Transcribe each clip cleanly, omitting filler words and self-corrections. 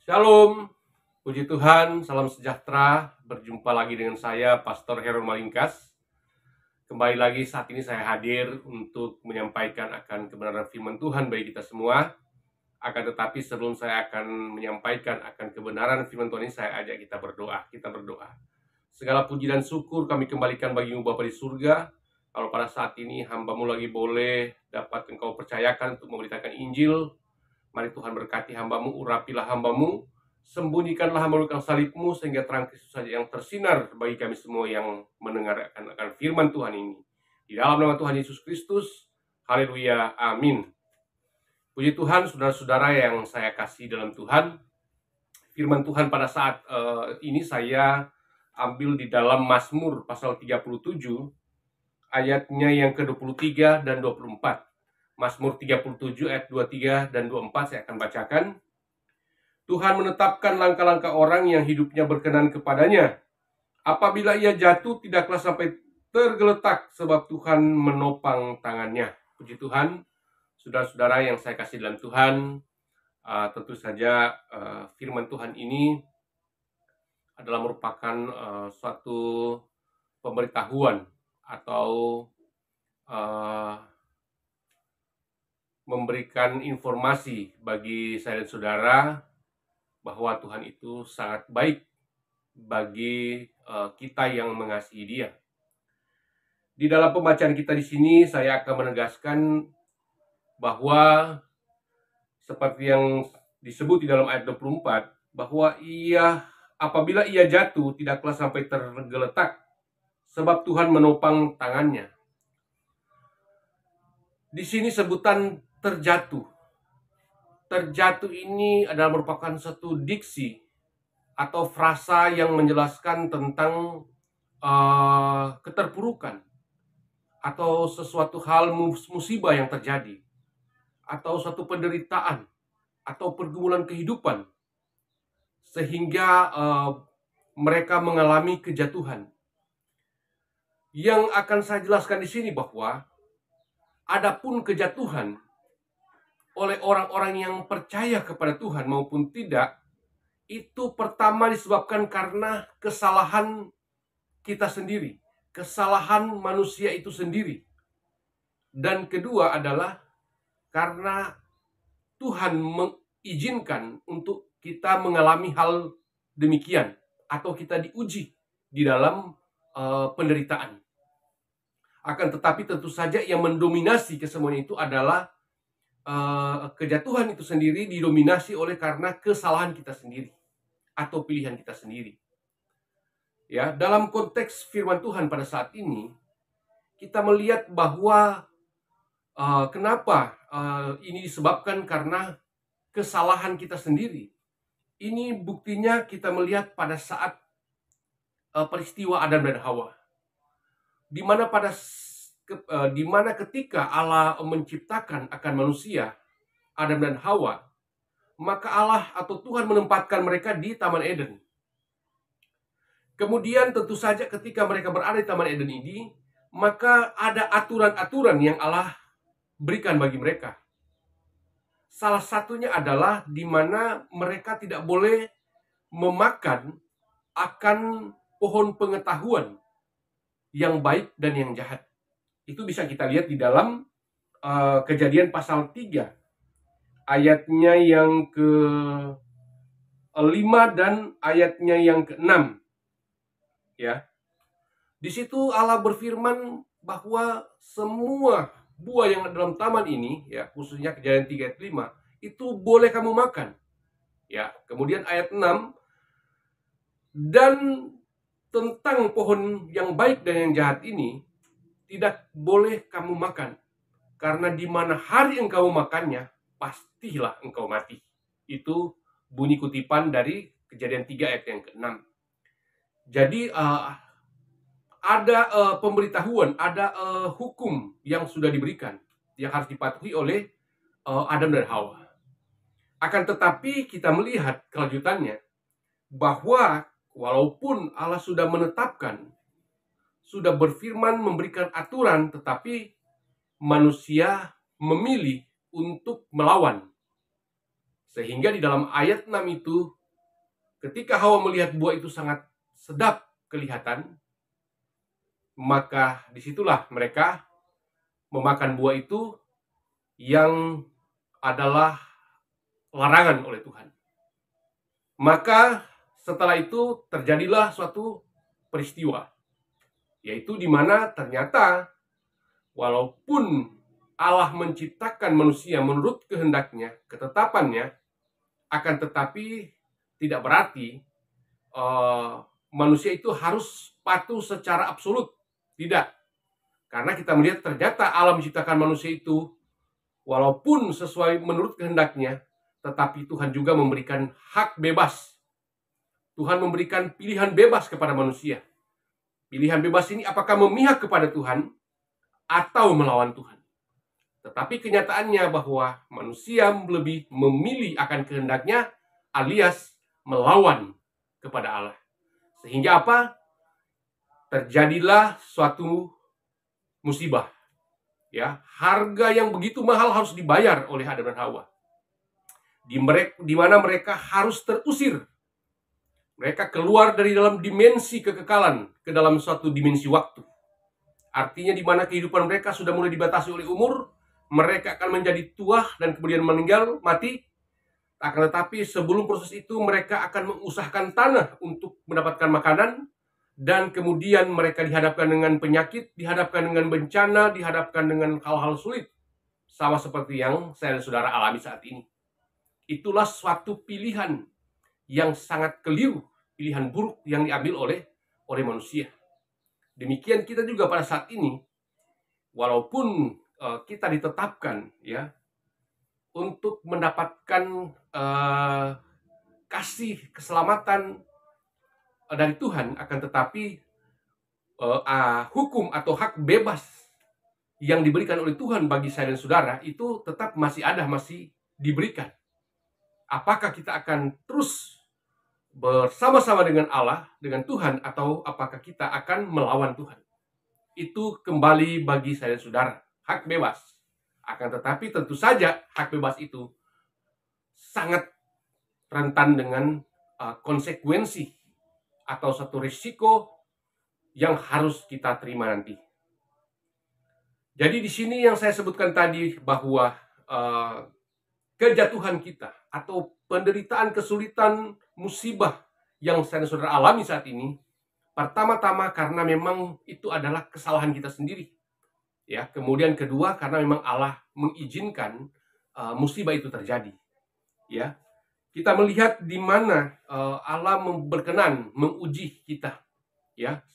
Shalom, puji Tuhan, salam sejahtera. Berjumpa lagi dengan saya, Pastor Heron Malingkas. Kembali lagi saat ini saya hadir untuk menyampaikan akan kebenaran firman Tuhan bagi kita semua. Akan tetapi sebelum saya akan menyampaikan akan kebenaran firman Tuhan ini, saya ajak kita berdoa. Kita berdoa. Segala puji dan syukur kami kembalikan bagi-Mu Bapa di surga. Kalau pada saat ini hamba-Mu lagi boleh dapat Engkau percayakan untuk memberitakan Injil, mari Tuhan berkati hamba-Mu, urapilah hamba-Mu, sembunyikanlah hamba-Mu dengan salib-Mu, sehingga terang Kristus saja yang tersinar bagi kami semua yang mendengarkan akan firman Tuhan ini. Di dalam nama Tuhan Yesus Kristus, haleluya, amin. Puji Tuhan, saudara-saudara yang saya kasih dalam Tuhan, firman Tuhan pada saat ini saya ambil di dalam Mazmur pasal 37, ayatnya yang ke-23 dan 24. Mazmur 37 ayat 23 dan 24 saya akan bacakan. Tuhan menetapkan langkah-langkah orang yang hidupnya berkenan kepadanya. Apabila ia jatuh, tidaklah sampai tergeletak, sebab Tuhan menopang tangannya. Puji Tuhan, saudara-saudara yang saya kasih dalam Tuhan, tentu saja firman Tuhan ini adalah merupakan suatu pemberitahuan atau memberikan informasi bagi saya dan saudara bahwa Tuhan itu sangat baik bagi kita yang mengasihi Dia. Di dalam pembacaan kita di sini saya akan menegaskan bahwa seperti yang disebut di dalam ayat 24, bahwa apabila ia jatuh tidaklah sampai tergeletak, sebab Tuhan menopang tangannya. Di sini sebutan terjatuh. Terjatuh ini adalah merupakan satu diksi atau frasa yang menjelaskan tentang keterpurukan atau sesuatu hal musibah yang terjadi, atau suatu penderitaan atau pergumulan kehidupan sehingga mereka mengalami kejatuhan. Yang akan saya jelaskan di sini bahwa adapun kejatuhan oleh orang-orang yang percaya kepada Tuhan maupun tidak, itu pertama disebabkan karena kesalahan kita sendiri, kesalahan manusia itu sendiri. Dan kedua adalah karena Tuhan mengizinkan untuk kita mengalami hal demikian, atau kita diuji di dalam penderitaan. Akan tetapi tentu saja yang mendominasi kesemuanya itu adalah kejatuhan itu sendiri didominasi oleh karena kesalahan kita sendiri atau pilihan kita sendiri. Ya, dalam konteks firman Tuhan pada saat ini kita melihat bahwa kenapa ini disebabkan karena kesalahan kita sendiri. Ini buktinya kita melihat pada saat peristiwa Adam dan Hawa, di mana ketika Allah menciptakan akan manusia, Adam dan Hawa, maka Allah atau Tuhan menempatkan mereka di Taman Eden. Kemudian tentu saja ketika mereka berada di Taman Eden ini, maka ada aturan-aturan yang Allah berikan bagi mereka. Salah satunya adalah di mana mereka tidak boleh memakan akan pohon pengetahuan yang baik dan yang jahat. Itu bisa kita lihat di dalam Kejadian pasal 3 ayatnya yang ke-5 dan ayatnya yang ke-6. Ya. Di situ Allah berfirman bahwa semua buah yang ada dalam taman ini, ya, khususnya Kejadian 3 ayat 5, itu boleh kamu makan. Ya, kemudian ayat 6, dan tentang pohon yang baik dan yang jahat ini tidak boleh kamu makan, karena di mana hari engkau makannya, pastilah engkau mati. Itu bunyi kutipan dari Kejadian 3 ayat yang ke-6. Jadi ada pemberitahuan, ada hukum yang sudah diberikan, yang harus dipatuhi oleh Adam dan Hawa. Akan tetapi kita melihat kelanjutannya, bahwa walaupun Allah sudah menetapkan, sudah berfirman, memberikan aturan, tetapi manusia memilih untuk melawan. Sehingga di dalam ayat 6 itu ketika Hawa melihat buah itu sangat sedap kelihatan, maka disitulah mereka memakan buah itu yang adalah larangan oleh Tuhan. Maka setelah itu terjadilah suatu peristiwa, yaitu di mana ternyata walaupun Allah menciptakan manusia menurut kehendaknya, ketetapannya, akan tetapi tidak berarti manusia itu harus patuh secara absolut. Tidak. Karena kita melihat ternyata Allah menciptakan manusia itu walaupun sesuai menurut kehendaknya, tetapi Tuhan juga memberikan hak bebas. Tuhan memberikan pilihan bebas kepada manusia. Pilihan bebas ini apakah memihak kepada Tuhan atau melawan Tuhan. Tetapi kenyataannya bahwa manusia lebih memilih akan kehendaknya alias melawan kepada Allah. Sehingga apa? Terjadilah suatu musibah. Ya, harga yang begitu mahal harus dibayar oleh Adam dan Hawa. Di mana mereka harus terusir. Mereka keluar dari dalam dimensi kekekalan ke dalam suatu dimensi waktu. Artinya di mana kehidupan mereka sudah mulai dibatasi oleh umur, mereka akan menjadi tua dan kemudian meninggal, mati. Akan tetapi sebelum proses itu mereka akan mengusahakan tanah untuk mendapatkan makanan, dan kemudian mereka dihadapkan dengan penyakit, dihadapkan dengan bencana, dihadapkan dengan hal-hal sulit. Sama seperti yang saya dan saudara alami saat ini. Itulah suatu pilihan yang sangat keliru, pilihan buruk yang diambil oleh manusia. Demikian kita juga pada saat ini, walaupun kita ditetapkan ya untuk mendapatkan kasih keselamatan dari Tuhan, akan tetapi hukum atau hak bebas yang diberikan oleh Tuhan bagi saya dan saudara itu tetap masih ada, masih diberikan. Apakah kita akan terus bersama-sama dengan Allah, dengan Tuhan, atau apakah kita akan melawan Tuhan? Itu kembali bagi saya dan saudara, hak bebas. Akan tetapi tentu saja hak bebas itu sangat rentan dengan konsekuensi atau satu risiko yang harus kita terima nanti. Jadi di sini yang saya sebutkan tadi bahwa kejatuhan kita atau penderitaan, kesulitan, musibah yang saya dan saudara alami saat ini, pertama-tama karena memang itu adalah kesalahan kita sendiri. Ya, kemudian kedua karena memang Allah mengizinkan musibah itu terjadi. Ya, kita melihat di mana Allah berkenan menguji kita. Ya,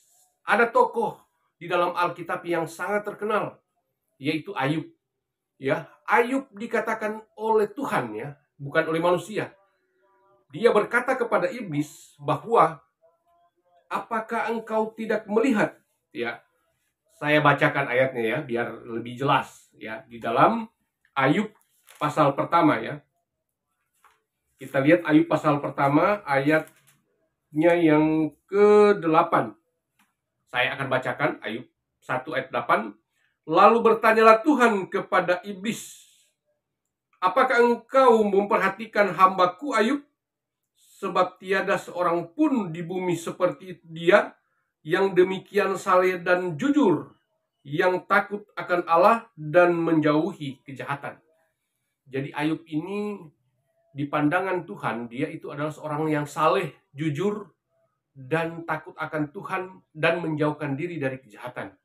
ada tokoh di dalam Alkitab yang sangat terkenal, yaitu Ayub. Ya, Ayub dikatakan oleh Tuhan ya, bukan oleh manusia. Dia berkata kepada iblis bahwa apakah engkau tidak melihat? Ya, saya bacakan ayatnya ya biar lebih jelas ya, di dalam Ayub pasal pertama ya. Kita lihat Ayub pasal pertama ayatnya yang ke-8. Saya akan bacakan Ayub 1 ayat 8. Lalu bertanyalah Tuhan kepada iblis, apakah engkau memperhatikan hambaku Ayub? Sebab tiada seorang pun di bumi seperti dia, yang demikian saleh dan jujur, yang takut akan Allah dan menjauhi kejahatan. Jadi Ayub ini di pandangan Tuhan, dia itu adalah seorang yang saleh, jujur, dan takut akan Tuhan dan menjauhkan diri dari kejahatan.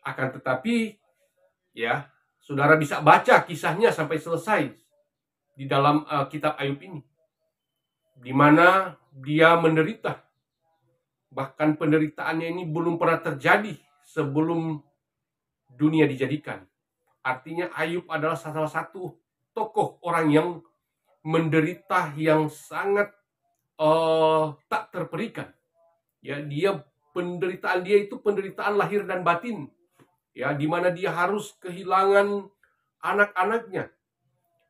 Akan tetapi, ya, saudara bisa baca kisahnya sampai selesai di dalam kitab Ayub ini, di mana dia menderita. Bahkan penderitaannya ini belum pernah terjadi sebelum dunia dijadikan. Artinya Ayub adalah salah satu tokoh orang yang menderita yang sangat tak terperikan. Ya, penderitaan dia itu penderitaan lahir dan batin. Ya, di mana dia harus kehilangan anak-anaknya.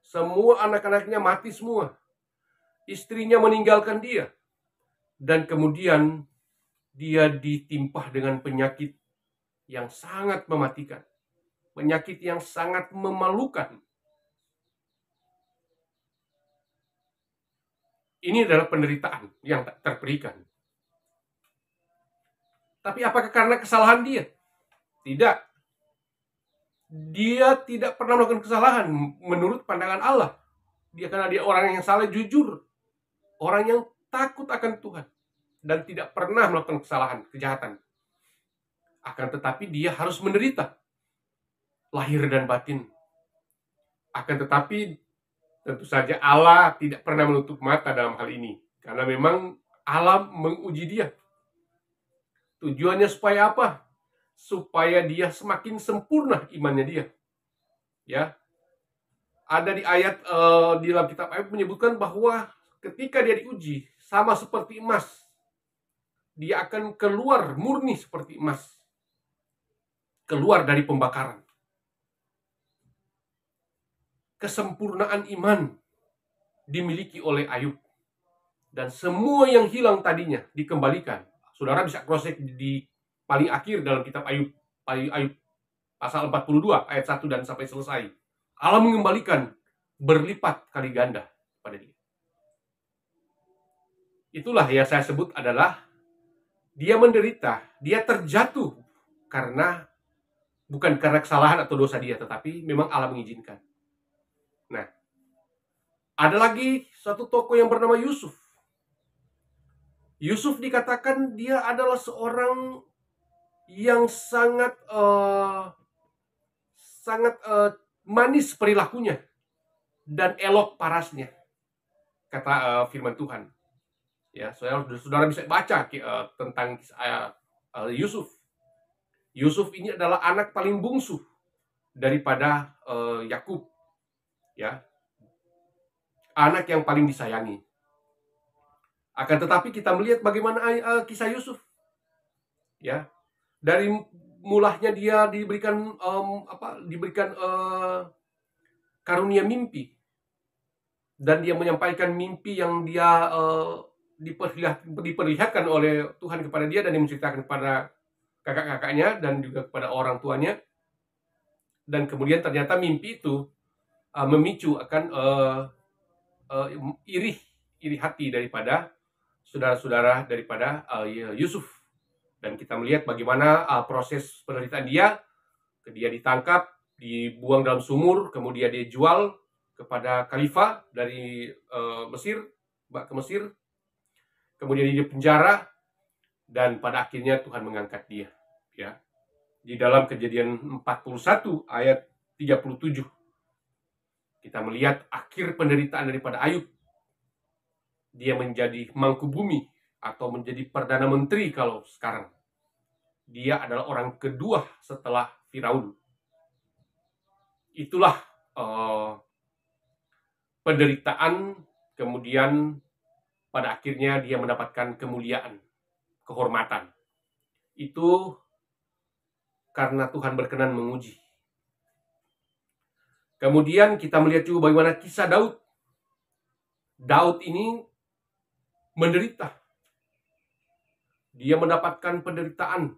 Semua anak-anaknya mati semua. Istrinya meninggalkan dia. Dan kemudian dia ditimpah dengan penyakit yang sangat mematikan. Penyakit yang sangat memalukan. Ini adalah penderitaan yang tak terberikan. Tapi apakah karena kesalahan dia? Tidak. Dia tidak pernah melakukan kesalahan menurut pandangan Allah. Karena dia orang yang salah jujur. Orang yang takut akan Tuhan. Dan tidak pernah melakukan kesalahan, kejahatan. Akan tetapi dia harus menderita. Lahir dan batin. Akan tetapi tentu saja Allah tidak pernah menutup mata dalam hal ini. Karena memang Allah menguji dia. Tujuannya supaya apa? Supaya dia semakin sempurna imannya dia. Ya. Ada di ayat di dalam kitab Ayub menyebutkan bahwa ketika dia diuji sama seperti emas, dia akan keluar murni seperti emas. Keluar dari pembakaran. Kesempurnaan iman dimiliki oleh Ayub. Dan semua yang hilang tadinya dikembalikan. Saudara bisa cross-check di paling akhir dalam kitab Ayub. Ayub pasal 42 ayat 1 dan sampai selesai. Allah mengembalikan berlipat kali ganda pada dia. Itulah yang saya sebut adalah dia menderita, dia terjatuh karena bukan karena kesalahan atau dosa dia, tetapi memang Allah mengizinkan. Nah, ada lagi satu tokoh yang bernama Yusuf. Yusuf dikatakan dia adalah seorang yang sangat manis perilakunya dan elok parasnya, kata firman Tuhan. Ya, saudara bisa baca tentang Yusuf. Yusuf ini adalah anak paling bungsu daripada Yakub, ya, anak yang paling disayangi. Akan tetapi kita melihat bagaimana kisah Yusuf, ya, dari mulanya dia diberikan karunia mimpi, dan dia menyampaikan mimpi yang dia diperlihatkan oleh Tuhan kepada dia, dan dia menceritakan kepada kakak-kakaknya dan juga kepada orang tuanya. Dan kemudian ternyata mimpi itu memicu akan iri hati daripada saudara-saudara daripada Yusuf. Dan kita melihat bagaimana proses penderitaan dia ditangkap, dibuang dalam sumur, kemudian dia jual kepada khalifah dari Mesir, ke Mesir, kemudian dia penjara, dan pada akhirnya Tuhan mengangkat dia, ya. Di dalam Kejadian 41 ayat 37 kita melihat akhir penderitaan daripada Ayub. Dia menjadi mangku bumi atau menjadi perdana menteri kalau sekarang. Dia adalah orang kedua setelah Firaun. Itulah penderitaan, kemudian pada akhirnya dia mendapatkan kemuliaan, kehormatan. Itu karena Tuhan berkenan menguji. Kemudian kita melihat juga bagaimana kisah Daud. Daud ini menderita. Dia mendapatkan penderitaan.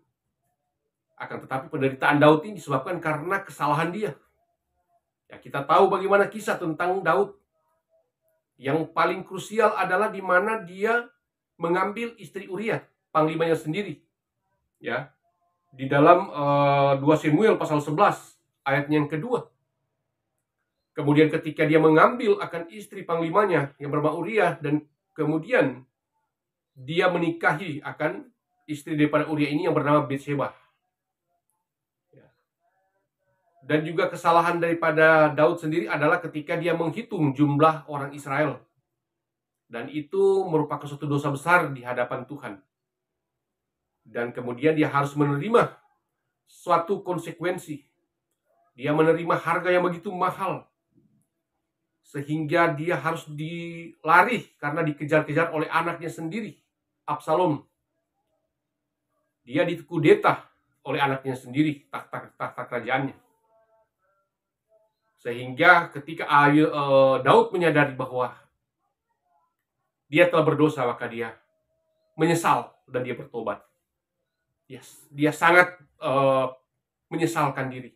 Akan tetapi penderitaan Daud ini disebabkan karena kesalahan dia. Ya, kita tahu bagaimana kisah tentang Daud. Yang paling krusial adalah di mana dia mengambil istri Uria, panglimanya sendiri. Ya. Di dalam 2 Samuel pasal 11 ayatnya yang kedua. Kemudian ketika dia mengambil akan istri panglimanya yang bernama Uria, dan kemudian dia menikahi akan istri daripada Uria ini yang bernama Bathsheba. Dan juga kesalahan daripada Daud sendiri adalah ketika dia menghitung jumlah orang Israel. Dan itu merupakan suatu dosa besar di hadapan Tuhan. Dan kemudian dia harus menerima suatu konsekuensi. Dia menerima harga yang begitu mahal. Sehingga dia harus dilari karena dikejar-kejar oleh anaknya sendiri, Absalom. Dia dikudeta oleh anaknya sendiri, tahta kerajaannya. Sehingga ketika Daud menyadari bahwa dia telah berdosa, maka dia menyesal dan dia bertobat. Dia sangat menyesalkan diri.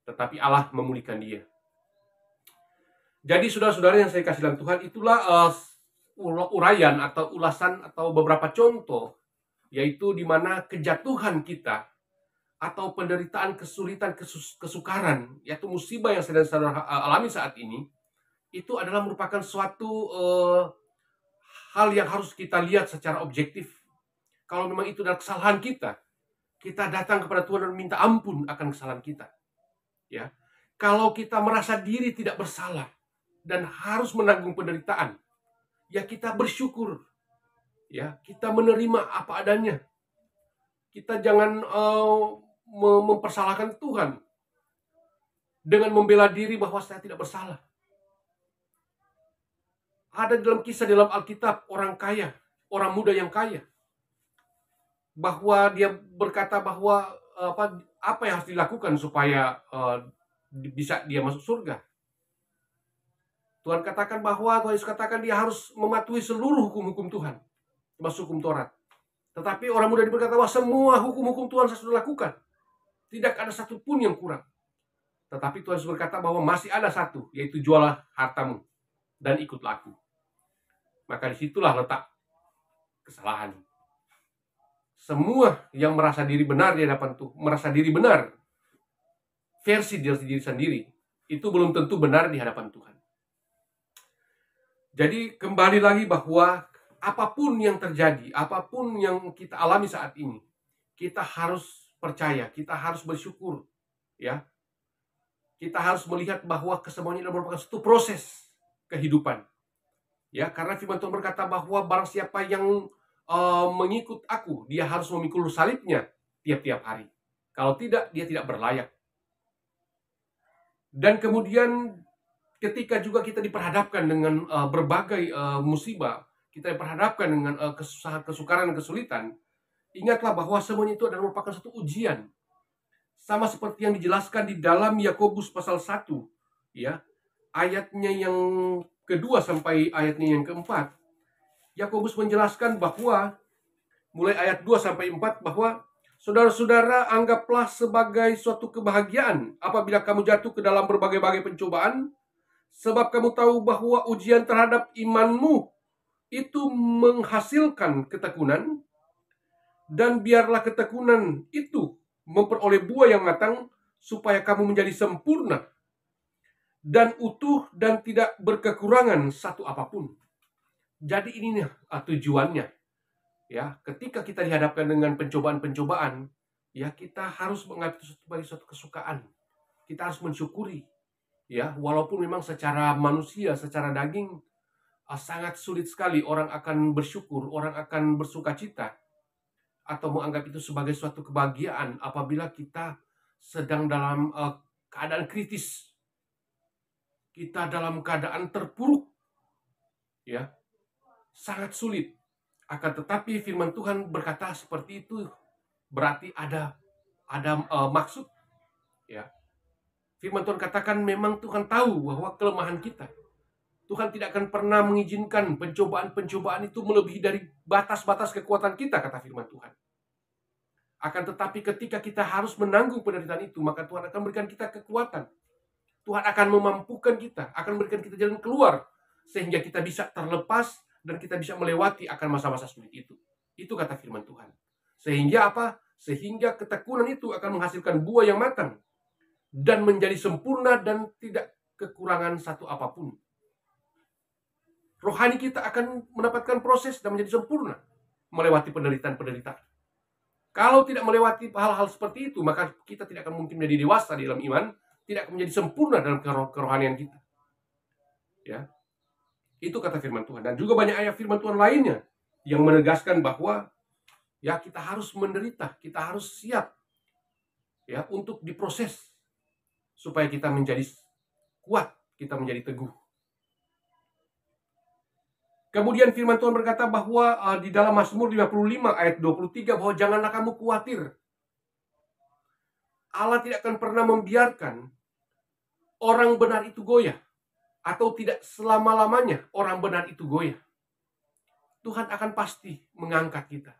Tetapi Allah memulihkan dia. Jadi saudara-saudara yang saya kasih dalam Tuhan, itulah uraian atau ulasan atau beberapa contoh, yaitu di mana kejatuhan kita atau penderitaan, kesulitan, kesukaran, yaitu musibah yang sedang saudara alami saat ini, itu adalah merupakan suatu hal yang harus kita lihat secara objektif. Kalau memang itu adalah kesalahan kita datang kepada Tuhan dan minta ampun akan kesalahan kita. Ya, kalau kita merasa diri tidak bersalah dan harus menanggung penderitaan, ya kita bersyukur. Ya, kita menerima apa adanya. Kita jangan mempersalahkan Tuhan dengan membela diri bahwa saya tidak bersalah. Ada dalam kisah dalam Alkitab orang kaya, orang muda yang kaya, bahwa dia berkata bahwa apa yang harus dilakukan supaya bisa dia masuk surga. Tuhan katakan bahwa Tuhan Yesus katakan dia harus mematuhi seluruh hukum-hukum Tuhan, termasuk hukum Taurat. Tetapi orang muda berkata bahwa semua hukum-hukum Tuhan saya sudah lakukan, tidak ada satu pun yang kurang. Tetapi Tuhan Yesus berkata bahwa masih ada satu, yaitu jualah hartamu dan ikutlah aku. Maka disitulah letak kesalahan. Semua yang merasa diri benar di hadapan Tuhan, merasa diri benar versi diri sendiri, itu belum tentu benar di hadapan Tuhan. Jadi kembali lagi bahwa apapun yang terjadi, apapun yang kita alami saat ini, kita harus percaya, kita harus bersyukur, ya. Kita harus melihat bahwa kesemuanya merupakan satu proses kehidupan. Ya, karena firman Tuhan berkata bahwa barang siapa yang mengikut aku, dia harus memikul salibnya tiap-tiap hari. Kalau tidak, dia tidak berlayak. Dan kemudian ketika juga kita diperhadapkan dengan berbagai musibah, kita diperhadapkan dengan kesusahan, kesukaran, kesulitan, ingatlah bahwa semuanya itu adalah merupakan satu ujian. Sama seperti yang dijelaskan di dalam Yakobus pasal 1, ya, ayatnya yang kedua sampai ayatnya yang keempat. Yakobus menjelaskan bahwa mulai ayat 2 sampai 4 bahwa saudara-saudara, anggaplah sebagai suatu kebahagiaan apabila kamu jatuh ke dalam berbagai-bagai pencobaan, sebab kamu tahu bahwa ujian terhadap imanmu itu menghasilkan ketekunan, dan biarlah ketekunan itu memperoleh buah yang matang, supaya kamu menjadi sempurna dan utuh dan tidak berkekurangan satu apapun. Jadi ini tujuannya. Ya, ketika kita dihadapkan dengan pencobaan-pencobaan, ya kita harus menganggap itu sebagai suatu kesukaan. Kita harus mensyukuri. Ya, walaupun memang secara manusia, secara daging sangat sulit sekali orang akan bersyukur, orang akan bersukacita atau menganggap itu sebagai suatu kebahagiaan apabila kita sedang dalam keadaan kritis. Kita dalam keadaan terpuruk. Ya. Sangat sulit. Akan tetapi firman Tuhan berkata seperti itu berarti ada maksud. Ya. Firman Tuhan katakan memang Tuhan tahu bahwa kelemahan kita. Tuhan tidak akan pernah mengizinkan pencobaan-pencobaan itu melebihi dari batas-batas kekuatan kita, kata firman Tuhan. Akan tetapi ketika kita harus menanggung penderitaan itu, maka Tuhan akan berikan kita kekuatan. Tuhan akan memampukan kita, akan berikan kita jalan keluar, sehingga kita bisa terlepas dan kita bisa melewati akan masa-masa sulit itu. Itu kata firman Tuhan. Sehingga apa? Sehingga ketekunan itu akan menghasilkan buah yang matang dan menjadi sempurna dan tidak kekurangan satu apapun. Rohani kita akan mendapatkan proses dan menjadi sempurna melewati penderitaan-penderitaan. Kalau tidak melewati hal-hal seperti itu, maka kita tidak akan mungkin menjadi dewasa di dalam iman, tidak akan menjadi sempurna dalam kerohanian kita. Ya. Itu kata firman Tuhan. Dan juga banyak ayat firman Tuhan lainnya yang menegaskan bahwa ya kita harus menderita, kita harus siap ya untuk diproses supaya kita menjadi kuat, kita menjadi teguh. Kemudian firman Tuhan berkata bahwa di dalam Mazmur 55 ayat 23 bahwa janganlah kamu khawatir. Allah tidak akan pernah membiarkan orang benar itu goyah. Atau tidak selama-lamanya orang benar itu goyah. Tuhan akan pasti mengangkat kita.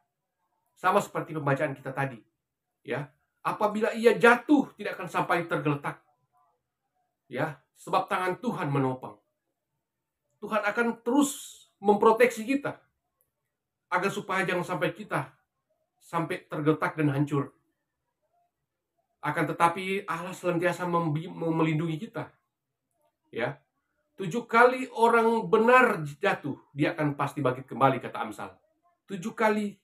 Sama seperti pembacaan kita tadi. Ya, apabila ia jatuh tidak akan sampai tergeletak. Ya, sebab tangan Tuhan menopang. Tuhan akan terus memproteksi kita, agar supaya jangan sampai kita sampai tergeletak dan hancur. Akan tetapi Allah senantiasa melindungi kita. Ya, 7 kali orang benar jatuh, dia akan pasti bangkit kembali, kata Amsal. 7 kali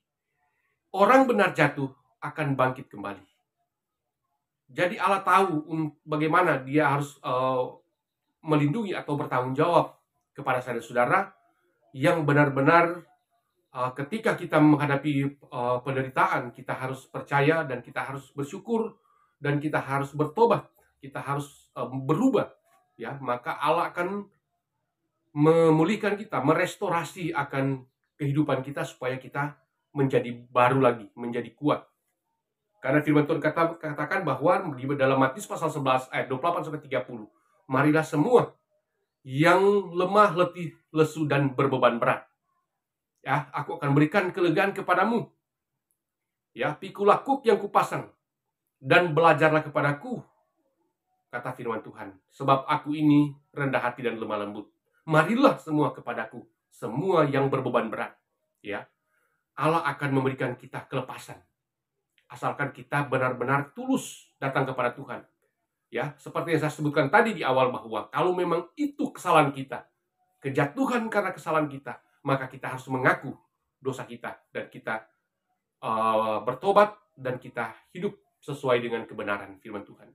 orang benar jatuh, akan bangkit kembali. Jadi Allah tahu bagaimana dia harus melindungi atau bertanggung jawab kepada saudara-saudara yang benar-benar ketika kita menghadapi penderitaan, kita harus percaya dan kita harus bersyukur dan kita harus bertobat, kita harus berubah. Ya, maka Allah akan memulihkan kita, merestorasi akan kehidupan kita supaya kita menjadi baru lagi, menjadi kuat. Karena firman Tuhan katakan bahwa di dalam Matius pasal 11 ayat 28-30, marilah semua yang lemah, letih, lesu, dan berbeban berat. Ya, aku akan berikan kelegaan kepadamu. Ya, pikulah kuk yang kupasang dan belajarlah kepadaku, kata firman Tuhan. Sebab aku ini rendah hati dan lemah lembut. Marilah semua kepadaku, semua yang berbeban berat. Ya, Allah akan memberikan kita kelepasan. Asalkan kita benar-benar tulus datang kepada Tuhan. Ya, seperti yang saya sebutkan tadi di awal, bahwa kalau memang itu kesalahan kita, kejatuhan karena kesalahan kita, maka kita harus mengaku dosa kita dan kita bertobat dan kita hidup sesuai dengan kebenaran firman Tuhan.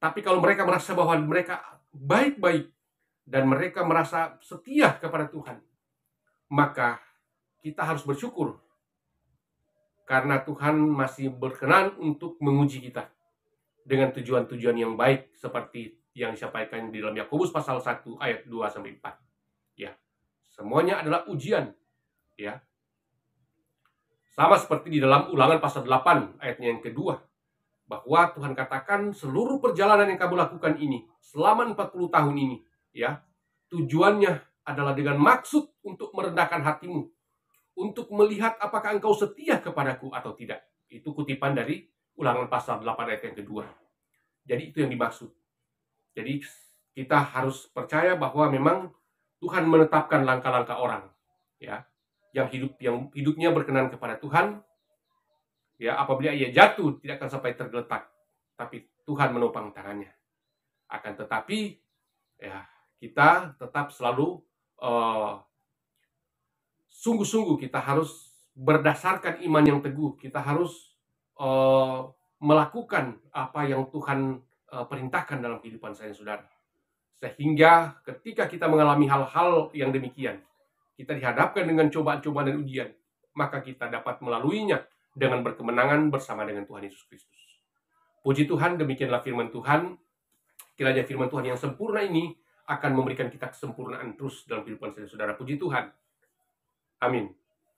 Tapi kalau mereka merasa bahwa mereka baik-baik dan mereka merasa setia kepada Tuhan, maka kita harus bersyukur karena Tuhan masih berkenan untuk menguji kita dengan tujuan-tujuan yang baik seperti yang disampaikan di dalam Yakobus pasal 1 ayat 2-4. Ya, semuanya adalah ujian. Ya, sama seperti di dalam Ulangan pasal 8 ayatnya yang kedua, bahwa Tuhan katakan seluruh perjalanan yang kamu lakukan ini selama 40 tahun ini, ya, tujuannya adalah dengan maksud untuk merendahkan hatimu, untuk melihat apakah engkau setia kepadaku atau tidak. Itu kutipan dari Ulangan pasal 8 ayat yang kedua. Jadi itu yang dimaksud. Jadi kita harus percaya bahwa memang Tuhan menetapkan langkah-langkah orang, ya, yang hidupnya berkenan kepada Tuhan. Ya, apabila ia jatuh tidak akan sampai tergeletak, tapi Tuhan menopang tangannya. Akan tetapi, ya, kita tetap selalu sungguh-sungguh kita harus berdasarkan iman yang teguh. Kita harus melakukan apa yang Tuhan perintahkan dalam kehidupan saya, saudara. Sehingga ketika kita mengalami hal-hal yang demikian, kita dihadapkan dengan cobaan-cobaan dan ujian, maka kita dapat melaluinya dengan berkemenangan bersama dengan Tuhan Yesus Kristus. Puji Tuhan, demikianlah firman Tuhan. Kiranya firman Tuhan yang sempurna ini akan memberikan kita kesempurnaan terus dalam kehidupan saudara. Puji Tuhan. Amin.